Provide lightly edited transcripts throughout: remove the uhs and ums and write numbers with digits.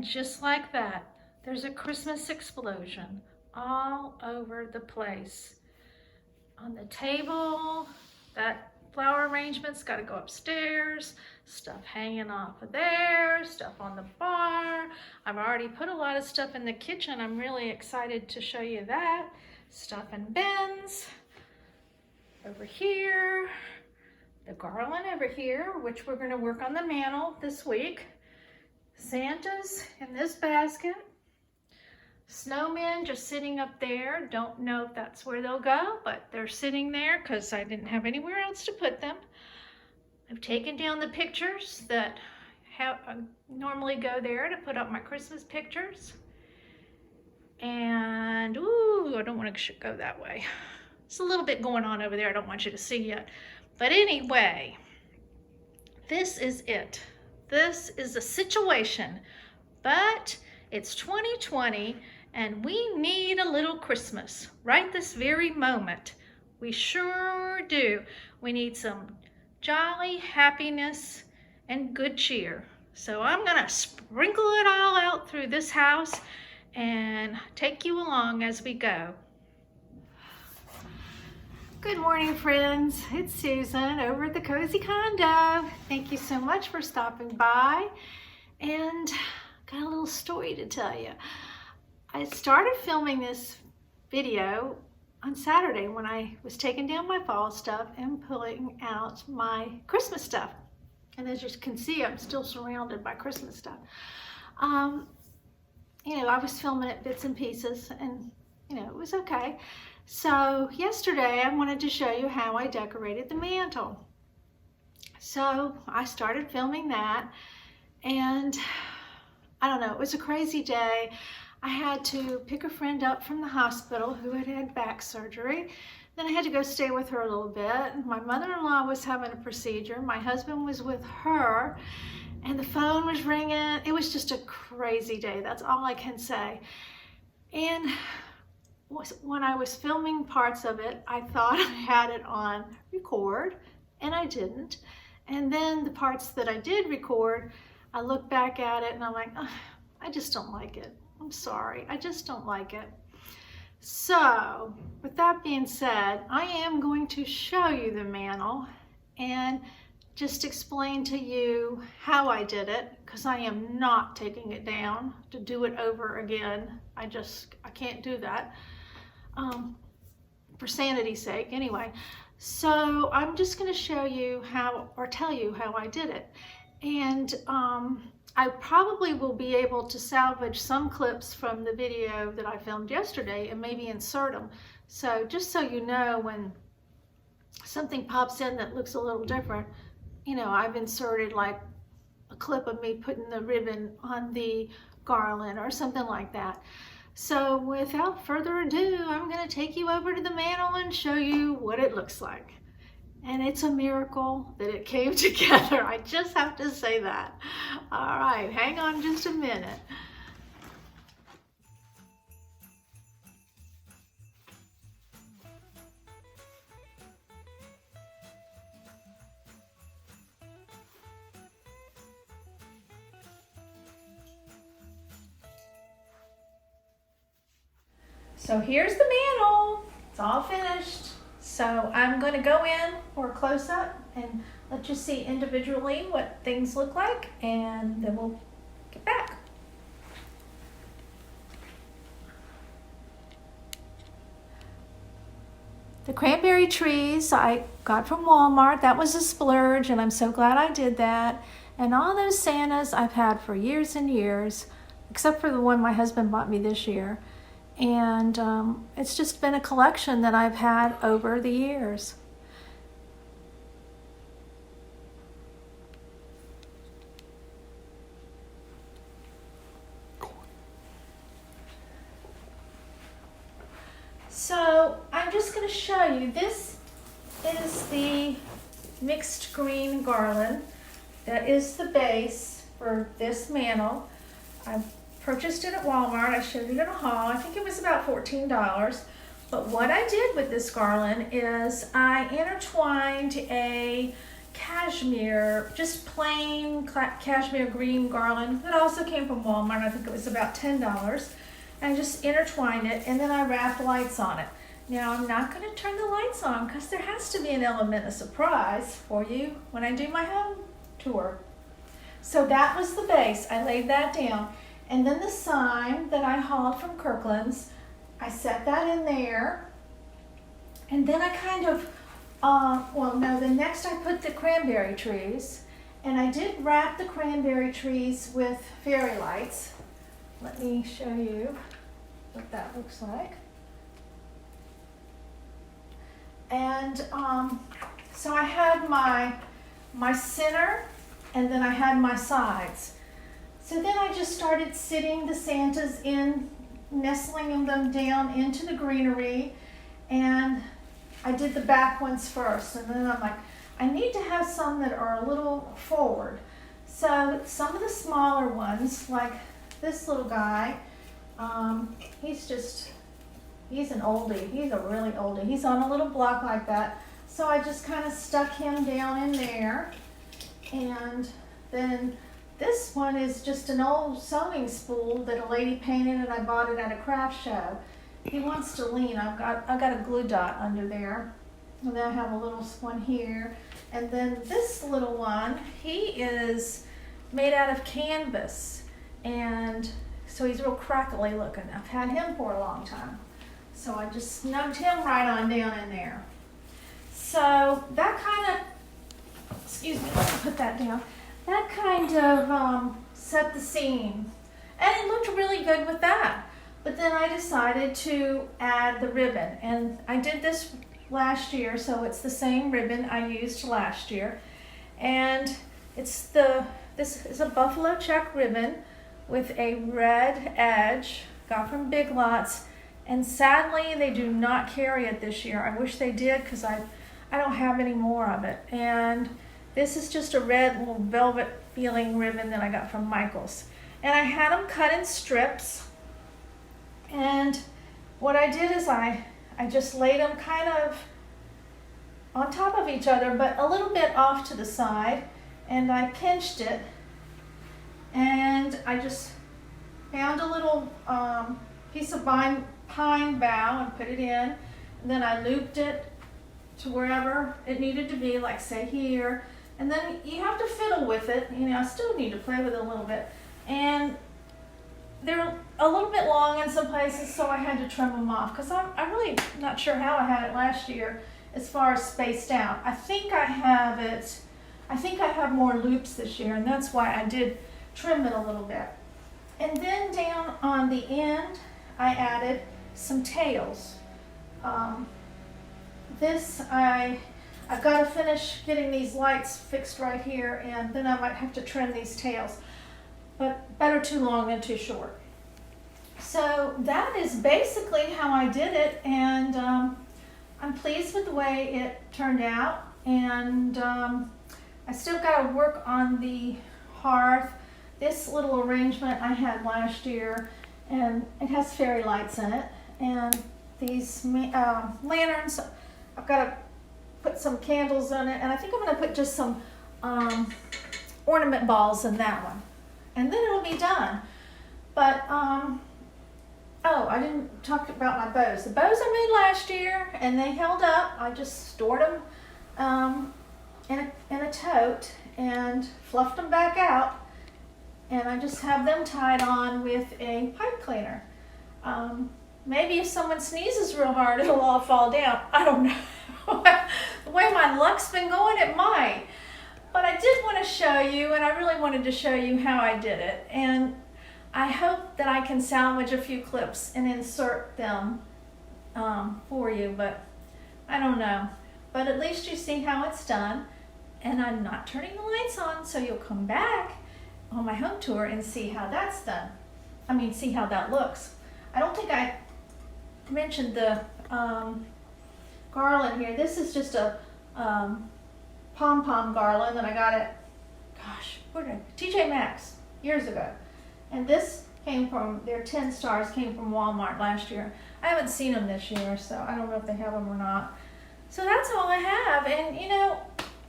just like that, there's a Christmas explosion all over the place. On the table, that flower arrangement's got to go upstairs, stuff hanging off of there, stuff on the bar. I've already put a lot of stuff in the kitchen. I'm really excited to show you that. Stuff in bins. Over here, the garland over here, which we're going to work on the mantle this week. Santa's in this basket. Snowmen just sitting up there. Don't know if that's where they'll go, but they're sitting there because I didn't have anywhere else to put them. I've taken down the pictures that normally go there to put up my Christmas pictures. And, ooh, I don't want to go that way. It's a little bit going on over there I don't want you to see yet. But anyway, this is it. This is the situation. But it's 2020 and we need a little Christmas right this very moment. We sure do. We need some jolly happiness and good cheer. So I'm gonna sprinkle it all out through this house and take you along as we go. Good morning, friends. It's Susan over at the Cozy Condo. Thank you so much for stopping by, and got a little story to tell you. I started filming this video on Saturday when I was taking down my fall stuff and pulling out my Christmas stuff. And as you can see, I'm still surrounded by Christmas stuff. You know, I was filming it bits and pieces, and you know, it was okay. So yesterday I wanted to show you how I decorated the mantle. So I started filming that, and I don't know, it was a crazy day. I had to pick a friend up from the hospital who had had back surgery. Then I had to go stay with her a little bit. My mother-in-law was having a procedure. My husband was with her, and the phone was ringing. It was just a crazy day. That's all I can say. And when I was filming parts of it, I thought I had it on record, and I didn't. And then the parts that I did record, I look back at it and I'm like, oh, I just don't like it. I'm sorry, I just don't like it. So with that being said, I am going to show you the mantle and just explain to you how I did it, because I am not taking it down to do it over again. I can't do that. For sanity's sake anyway. So I'm just going to show you how, or tell you how I did it. And I probably will be able to salvage some clips from the video that I filmed yesterday and maybe insert them. So just so you know, when something pops in that looks a little different, you know, I've inserted like a clip of me putting the ribbon on the garland or something like that. So without further ado, I'm going to take you over to the mantle and show you what it looks like. And it's a miracle that it came together. I just have to say that. All right, hang on just a minute. So here's the mantle. It's all finished. So I'm going to go in for a close-up and let you see individually what things look like, and then we'll get back. The cranberry trees I got from Walmart. That was a splurge, and I'm so glad I did that. And all those Santas I've had for years and years, except for the one my husband bought me this year. And it's just been a collection that I've had over the years. So I'm just going to show you, this is the mixed green garland. That is the base for this mantle. I've purchased it at Walmart. I showed it in a haul. I think it was about $14. But what I did with this garland is I intertwined a cashmere, just plain cashmere green garland that also came from Walmart. I think it was about $10. And I just intertwined it, and then I wrapped lights on it. Now I'm not going to turn the lights on because there has to be an element of surprise for you when I do my home tour. So that was the base. I laid that down. And then the sign that I hauled from Kirkland's, I set that in there. And then I kind of, then next I put the cranberry trees. And I did wrap the cranberry trees with fairy lights. Let me show you what that looks like. And so I had my center, and then I had my sides. So then I just started sitting the Santas in, nestling them down into the greenery, and I did the back ones first. And then I'm like, I need to have some that are a little forward. So some of the smaller ones, like this little guy, he's an oldie. He's a really oldie. He's on a little block like that. So I just kind of stuck him down in there. And then this one is just an old sewing spool that a lady painted, and I bought it at a craft show. He wants to lean. I've got a glue dot under there. And then I have a little one here. And then this little one, he is made out of canvas. And so he's real crackly looking. I've had him for a long time. So I just snugged him right on down in there. So that kind of, excuse me, let me put that down. That kind of set the scene. And it looked really good with that. But then I decided to add the ribbon. And I did this last year, so it's the same ribbon I used last year. And this is a buffalo check ribbon with a red edge, got from Big Lots. And sadly, they do not carry it this year. I wish they did, because I don't have any more of it. And this is just a red little velvet feeling ribbon that I got from Michael's. And I had them cut in strips. And what I did is I just laid them kind of on top of each other, but a little bit off to the side. And I pinched it. And I just found a little piece of pine bough and put it in. And then I looped it to wherever it needed to be, like say here. And then you have to fiddle with it. You know, I still need to play with it a little bit. And they're a little bit long in some places, so I had to trim them off, because I'm really not sure how I had it last year as far as spaced out. I think I have more loops this year, and that's why I did trim it a little bit. And then down on the end, I added some tails. I've got to finish getting these lights fixed right here, and then I might have to trim these tails. But better too long than too short. So that is basically how I did it, and I'm pleased with the way it turned out. And I still got to work on the hearth. This little arrangement I had last year, and it has fairy lights in it. And these lanterns, I've got to put some candles on it, and I think I'm going to put just some ornament balls in that one. And then it'll be done. But, I didn't talk about my bows. The bows I made last year, and they held up. I just stored them in a tote and fluffed them back out. And I just have them tied on with a pipe cleaner. Maybe if someone sneezes real hard, it'll all fall down. I don't know. The way my luck's been going, it might. But I did want to show you, and I really wanted to show you how I did it. And I hope that I can salvage a few clips and insert them for you, but I don't know. But at least you see how it's done. And I'm not turning the lights on, so you'll come back on my home tour and see how that's done. See how that looks. I don't think I mentioned the garland here. This is just a pom-pom garland that I got at, TJ Maxx years ago. And this came from, their 10 stars came from Walmart last year. I haven't seen them this year, so I don't know if they have them or not. So that's all I have. And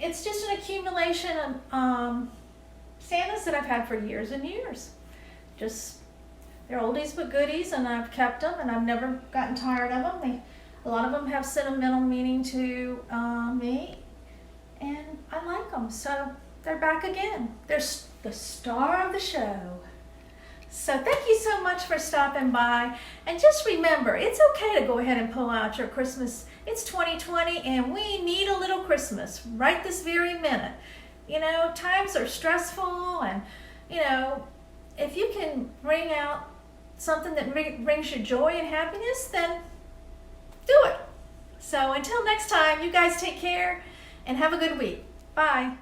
it's just an accumulation of Santas that I've had for years and years. Just, they're oldies but goodies, and I've kept them, and I've never gotten tired of them. A lot of them have sentimental meaning to me, and I like them. So they're back again. They're the star of the show. So thank you so much for stopping by. And just remember, it's okay to go ahead and pull out your Christmas. It's 2020, and we need a little Christmas right this very minute. You know, times are stressful, and, you know, if you can bring out something that brings you joy and happiness, then do it. So until next time, you guys take care and have a good week. Bye.